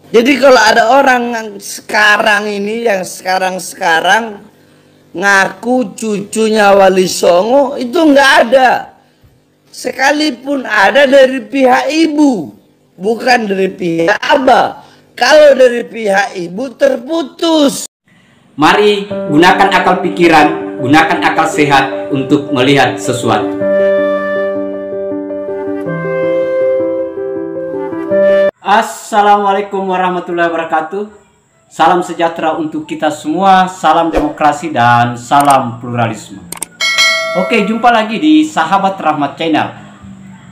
Jadi kalau ada orang yang sekarang ini, yang sekarang ngaku cucunya Wali Songo, itu nggak ada. Sekalipun ada dari pihak ibu, bukan dari pihak abah. Kalau dari pihak ibu terputus. Mari gunakan akal pikiran, gunakan akal sehat untuk melihat sesuatu. Assalamualaikum warahmatullahi wabarakatuh. Salam sejahtera untuk kita semua, salam demokrasi dan salam pluralisme. Oke, jumpa lagi di Sahabat Rahmat Channel.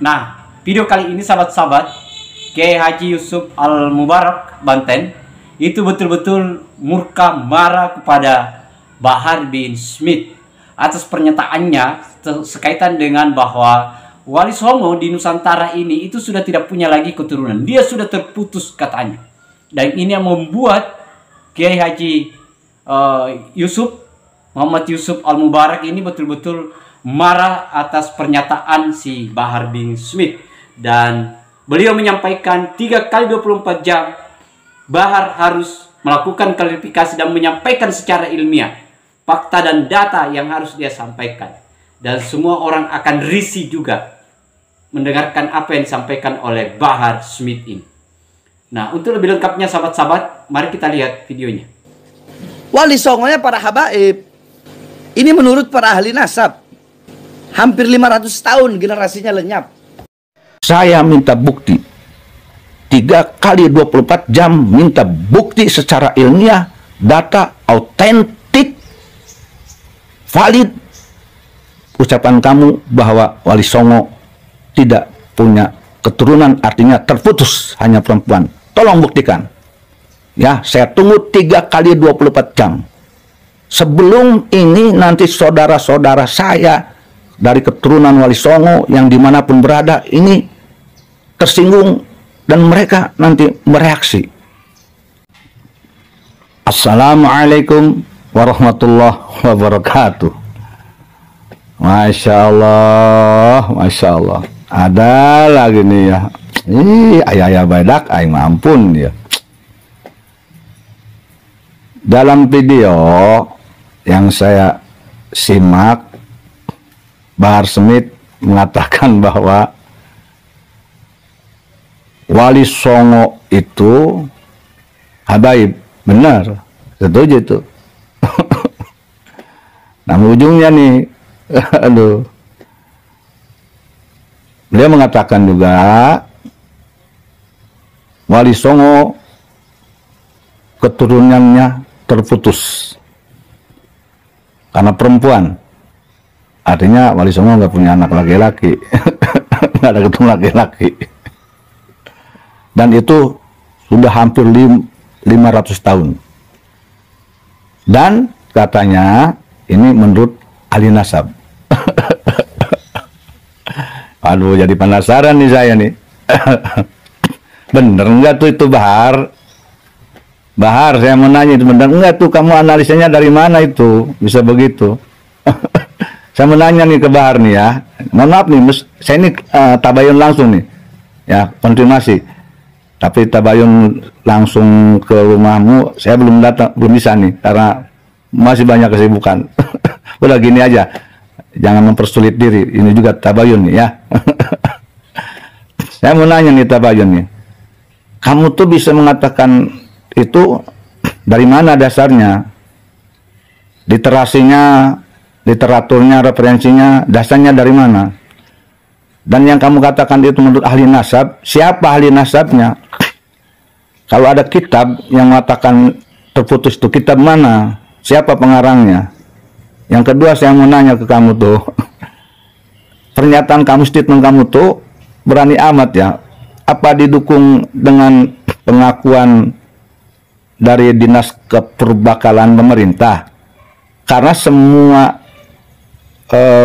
Nah, video kali ini sahabat-sahabat, Kiai Haji Yusuf Al-Mubarak Banten itu betul-betul murka marah kepada Bahar bin Smith atas pernyataannya sekaitan dengan bahwa Wali Songo di Nusantara ini itu sudah tidak punya lagi keturunan. Dia sudah terputus katanya. Dan ini yang membuat Kiai Haji Muhammad Yusuf Al-Mubarak ini betul-betul marah atas pernyataan si Bahar bin Smith. Dan beliau menyampaikan 3 kali 24 jam Bahar harus melakukan klarifikasi dan menyampaikan secara ilmiah fakta dan data yang harus dia sampaikan. Dan semua orang akan risih juga mendengarkan apa yang disampaikan oleh Bahar Smith ini. Nah, untuk lebih lengkapnya sahabat-sahabat, mari kita lihat videonya. Wali Songonya para habaib. Ini menurut para ahli nasab. Hampir 500 tahun generasinya lenyap. Saya minta bukti. 3 kali 24 jam minta bukti secara ilmiah, data autentik, valid. Ucapan kamu bahwa Wali Songo tidak punya keturunan, artinya terputus, hanya perempuan. Tolong buktikan. Ya, saya tunggu 3 kali 24 jam. Sebelum ini nanti saudara-saudara saya dari keturunan Wali Songo yang dimanapun berada ini tersinggung dan mereka nanti mereaksi. Assalamualaikum warahmatullahi wabarakatuh. Masya Allah, Masya Allah. Ada lagi nih ya. Ayah badak, aing mampun ya. Dalam video yang saya simak, Bahar Smith mengatakan bahwa Wali Songo itu habaib. Benar, setuju itu. Nah, ujungnya nih, aduh. Beliau mengatakan juga Wali Songo keturunannya terputus karena perempuan. Artinya Wali Songo nggak punya anak laki-laki, nggak ada keturunan laki-laki. Dan itu sudah hampir 500 tahun. Dan katanya ini menurut ahli nasab. Aduh, jadi penasaran nih saya nih. Bener nggak tuh itu Bahar? Bahar, saya mau nanya, itu bener nggak tuh kamu analisanya dari mana itu bisa begitu? Saya mau nanya nih ke Bahar nih ya. Mohon maaf nih, saya ini tabayun langsung nih. Ya, konfirmasi. Tapi tabayun langsung ke rumahmu, saya belum datang, belum bisa nih karena masih banyak kesibukan. Udah gini aja. Jangan mempersulit diri. Ini juga tabayun nih ya. Saya mau nanya nih tabayun nih. Kamu tuh bisa mengatakan itu dari mana dasarnya? Literasinya, literaturnya, referensinya, dasarnya dari mana? Dan yang kamu katakan itu menurut ahli nasab, siapa ahli nasabnya? Kalau ada kitab yang mengatakan terputus itu, kitab mana? Siapa pengarangnya? Yang kedua, saya mau nanya ke kamu tuh, pernyataan kamu, statement kamu tuh berani amat ya. Apa didukung dengan pengakuan dari Dinas Keperbakalan pemerintah? Karena semua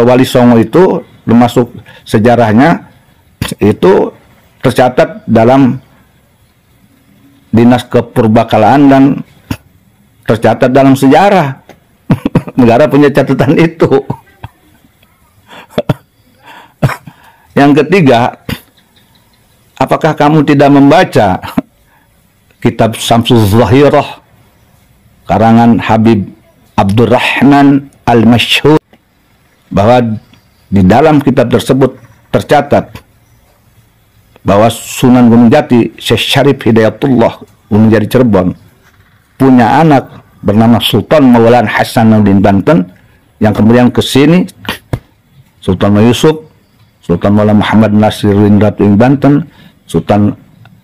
Wali Songo itu, termasuk sejarahnya, itu tercatat dalam Dinas Keperbakalan dan tercatat dalam sejarah. Negara punya catatan itu. Yang ketiga, apakah kamu tidak membaca kitab Syamsul Zahirah karangan Habib Abdurrahman Al-Masyhur, bahwa di dalam kitab tersebut tercatat bahwa Sunan Gunung Jati Syekh Syarif Hidayatullah Gunung Jati Cirebon punya anak bernama Sultan Maulana Hasanuddin Banten, yang kemudian ke sini Sultan Yusuf, Sultan Maulana Muhammad Nasiruddin Ratuing Banten, Sultan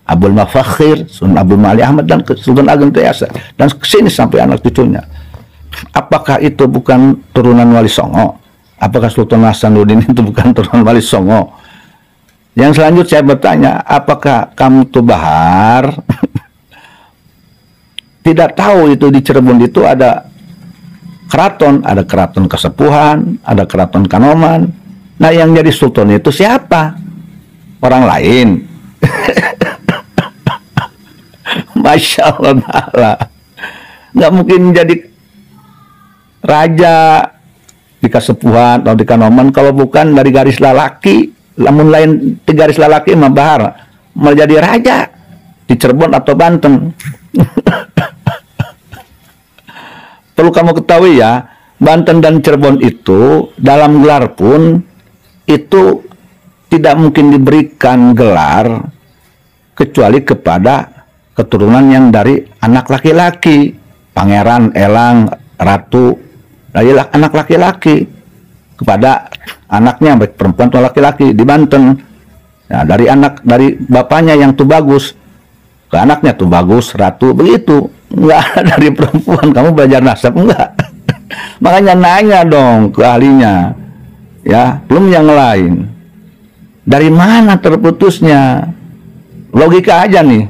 Abdul Mafakhir, Sultan Abdul Mali Ahmad, dan Sultan Ageng Tiasa, dan ke sini sampai anak cucunya. Apakah itu bukan turunan Wali Songo? Apakah Sultan Hasanuddin itu bukan turunan Wali Songo? Yang selanjutnya saya bertanya, apakah kamu tuh Bahar tidak tahu itu di Cirebon itu ada keraton Kasepuhan, ada keraton Kanoman. Nah, yang jadi sultan itu siapa? Orang lain. Masya Allah, nggak mungkin jadi raja di Kasepuhan atau di Kanoman kalau bukan dari garis lelaki. Namun lain di garis lelaki mah Bahar mau jadi raja di Cirebon atau Banten. Perlu kamu ketahui ya, Banten dan Cirebon itu dalam gelar pun itu tidak mungkin diberikan gelar kecuali kepada keturunan yang dari anak laki-laki, pangeran, elang, ratu, dari anak laki-laki kepada anaknya baik perempuan atau laki-laki di Banten. Nah, dari bapaknya yang tuh bagus ke anaknya tuh bagus, ratu, begitu. Enggak dari perempuan kamu belajar nasab, enggak. Makanya nanya dong ke ahlinya, ya, belum yang lain. Dari mana terputusnya? Logika aja nih,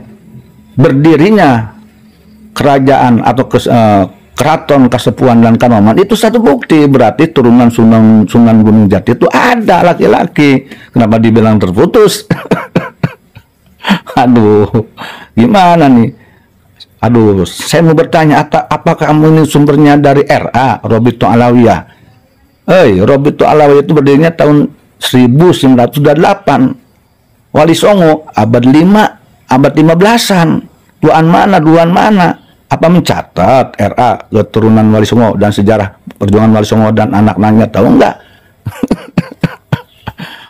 berdirinya kerajaan atau keraton Kasepuhan dan Kanoman itu satu bukti, berarti turunan Sunan Gunung Jati itu ada laki-laki. Kenapa dibilang terputus? Aduh, gimana nih? Aduh, saya mau bertanya, apakah kamu ini sumbernya dari RA, Robito Alawiyah? Robito Alawiyah itu berdirinya tahun 1908. Wali Songo abad 5, abad 15-an. Duaan mana? Apa mencatat RA keturunan Wali Songo dan sejarah perjuangan Wali Songo dan anak-anaknya, tahu enggak?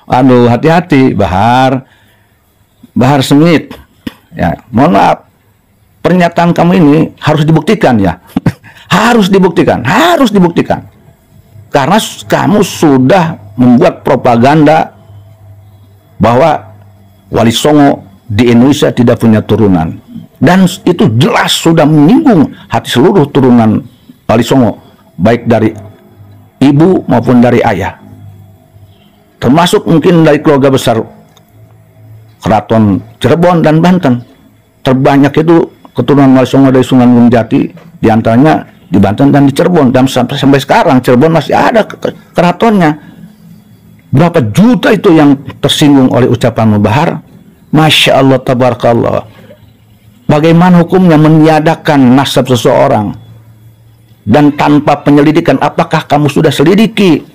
Aduh, hati-hati Bahar Smith. Ya, mohon maaf. Pernyataan kamu ini harus dibuktikan ya. harus dibuktikan. Karena kamu sudah membuat propaganda bahwa Wali Songo di Indonesia tidak punya turunan. Dan itu jelas sudah menyinggung hati seluruh turunan Wali Songo, baik dari ibu maupun dari ayah. Termasuk mungkin dari keluarga besar Keraton Cirebon dan Banten. Terbanyak itu keturunan Wali Songo dari Sunan Gunung Jati, diantaranya di Banten dan di Cirebon, dan sampai sekarang Cirebon masih ada keratonnya. Berapa juta itu yang tersinggung oleh ucapan Bahar? Masya Allah, tabarakallah. Bagaimana hukumnya meniadakan nasab seseorang dan tanpa penyelidikan? Apakah kamu sudah selidiki?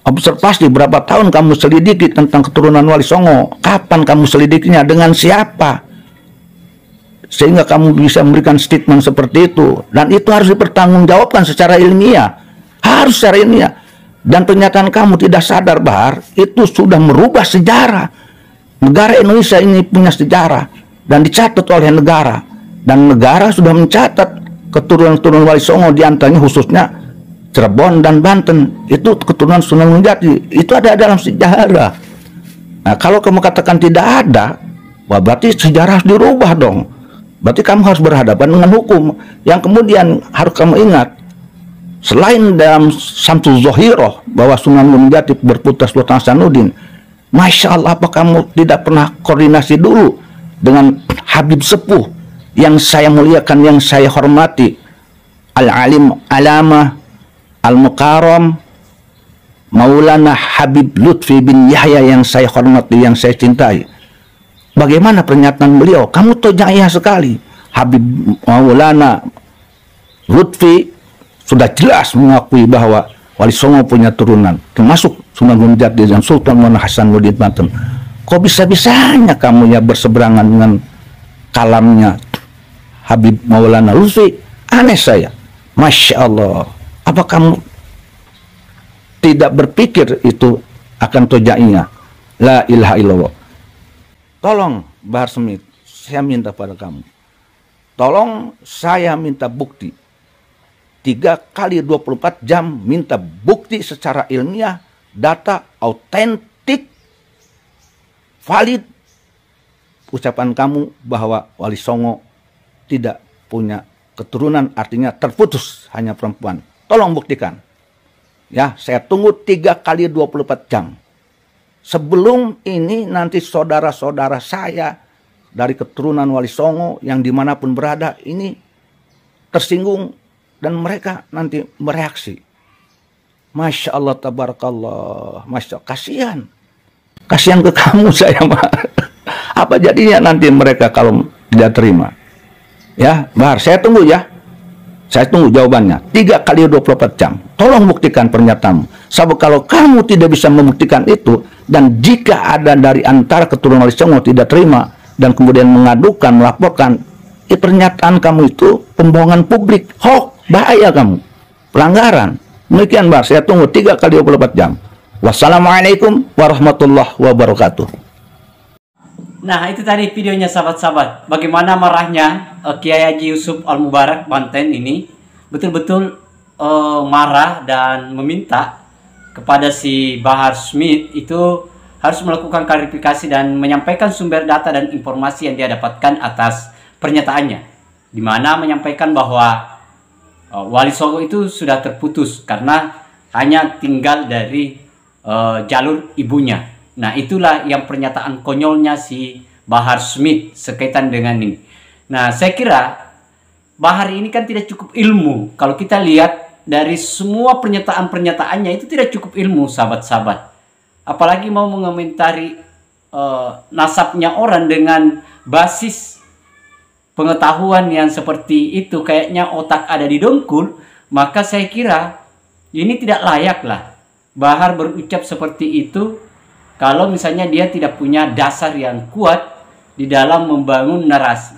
Observasi berapa tahun kamu selidiki tentang keturunan Wali Songo? Kapan kamu selidikinya? Dengan siapa? Sehingga kamu bisa memberikan statement seperti itu. Dan itu harus dipertanggungjawabkan secara ilmiah. Harus secara ilmiah. Dan pernyataan kamu tidak sadar Bahar, itu sudah merubah sejarah. Negara Indonesia ini punya sejarah dan dicatat oleh negara. Dan negara sudah mencatat keturunan-keturunan Wali Songo, diantaranya khususnya Cirebon dan Banten. Itu keturunan Sunan Gunung Jati. Itu ada dalam sejarah. Nah, kalau kamu katakan tidak ada, wah berarti sejarah harus dirubah dong. Berarti kamu harus berhadapan dengan hukum. Yang kemudian harus kamu ingat, selain dalam Syamsul Zahirah bahwa Sunan Gunung Jati berputra Sultan Hasanuddin, Masya Allah, apa kamu tidak pernah koordinasi dulu dengan Habib Sepuh yang saya muliakan, yang saya hormati, Al-Alim Alamah Al-Mukarram Maulana Habib Lutfi bin Yahya yang saya hormati, yang saya cintai. Bagaimana pernyataan beliau? Kamu tuh jaya sekali. Habib Maulana Lutfi sudah jelas mengakui bahwa Wali Songo punya turunan, termasuk Sunan Gunung Jati dan Sultan Maulana Hasanuddin Banten. Kok bisa-bisanya kamu ya berseberangan dengan kalamnya Habib Maulana Lutfi. Aneh saya, Masya Allah, apa kamu tidak berpikir itu akan tojainya? La ilaha illallah. Tolong Bahar Smith, saya minta pada kamu, tolong saya minta bukti 3 kali 24 jam, minta bukti secara ilmiah, data autentik, valid ucapan kamu bahwa Wali Songo tidak punya keturunan, artinya terputus, hanya perempuan. Tolong buktikan. Ya, saya tunggu 3 kali 24 jam. Sebelum ini nanti saudara-saudara saya dari keturunan Wali Songo yang dimanapun berada ini tersinggung dan mereka nanti mereaksi. Masya Allah, tabarakallah, Masya Allah, kasihan. Kasihan ke kamu saya, Pak. Apa jadinya nanti mereka kalau tidak terima? Ya, Bahar, saya tunggu ya. Saya tunggu jawabannya. 3 kali 24 jam. Tolong buktikan pernyataanmu. Sebab kalau kamu tidak bisa membuktikan itu, dan jika ada dari antara keturunan Wali Songo tidak terima, dan kemudian mengadukan, melaporkan, pernyataan kamu itu pembohongan publik, hoax, bahaya kamu, pelanggaran. Demikian, Bahar, saya tunggu 3 kali 24 jam. Wassalamualaikum warahmatullahi wabarakatuh. Nah, itu tadi videonya sahabat-sahabat. Bagaimana marahnya Kiai Haji Yusuf Al-Mubarak Banten ini. Betul-betul marah dan meminta kepada si Bahar Smith itu harus melakukan klarifikasi dan menyampaikan sumber data dan informasi yang dia dapatkan atas pernyataannya. Di mana menyampaikan bahwa Wali Songo itu sudah terputus karena hanya tinggal dari jalur ibunya. Nah, itulah yang pernyataan konyolnya si Bahar Smith sekaitan dengan ini. Nah, saya kira Bahar ini kan tidak cukup ilmu. Kalau kita lihat dari semua pernyataan-pernyataannya itu tidak cukup ilmu, sahabat-sahabat. Apalagi mau mengomentari nasabnya orang dengan basis pengetahuan yang seperti itu, kayaknya otak ada di dengkul, maka saya kira ini tidak layak lah Bahar berucap seperti itu kalau misalnya dia tidak punya dasar yang kuat di dalam membangun narasi.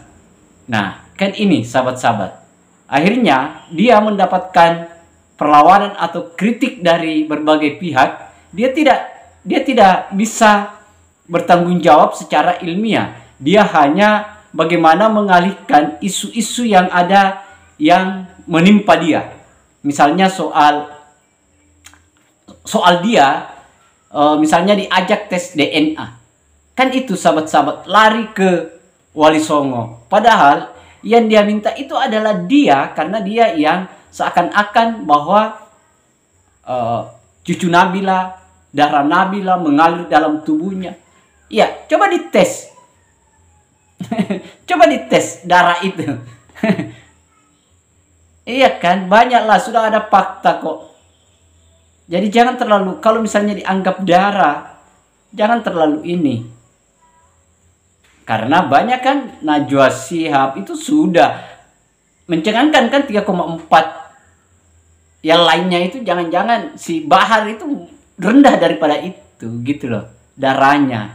Nah, kan ini sahabat-sahabat. Akhirnya dia mendapatkan perlawanan atau kritik dari berbagai pihak. Dia tidak bisa bertanggung jawab secara ilmiah. Dia hanya bagaimana mengalihkan isu-isu yang ada yang menimpa dia. Misalnya soal dia misalnya diajak tes DNA. Kan itu sahabat-sahabat, lari ke Wali Songo. Padahal yang dia minta itu adalah dia, karena dia yang seakan-akan bahwa cucu Nabila, darah Nabila mengalir dalam tubuhnya. Ya, coba dites. Coba dites darah itu. Iya kan, banyaklah, sudah ada fakta kok. Jadi jangan terlalu, kalau misalnya dianggap darah, jangan terlalu ini. Karena banyak kan Najwa Shihab itu sudah mencengangkan kan 3,4. Yang lainnya itu jangan-jangan si Bahar itu rendah daripada itu gitu loh, darahnya.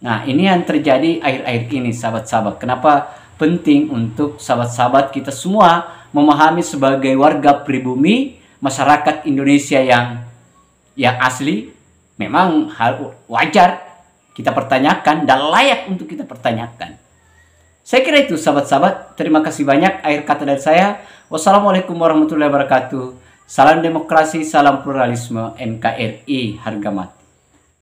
Nah, ini yang terjadi akhir-akhir ini sahabat-sahabat. Kenapa penting untuk sahabat-sahabat kita semua memahami sebagai warga pribumi, masyarakat Indonesia yang asli, memang hal wajar kita pertanyakan dan layak untuk kita pertanyakan. Saya kira itu sahabat-sahabat. Terima kasih banyak. Akhir kata dari saya. Wassalamualaikum warahmatullahi wabarakatuh. Salam demokrasi, salam pluralisme, NKRI harga mati.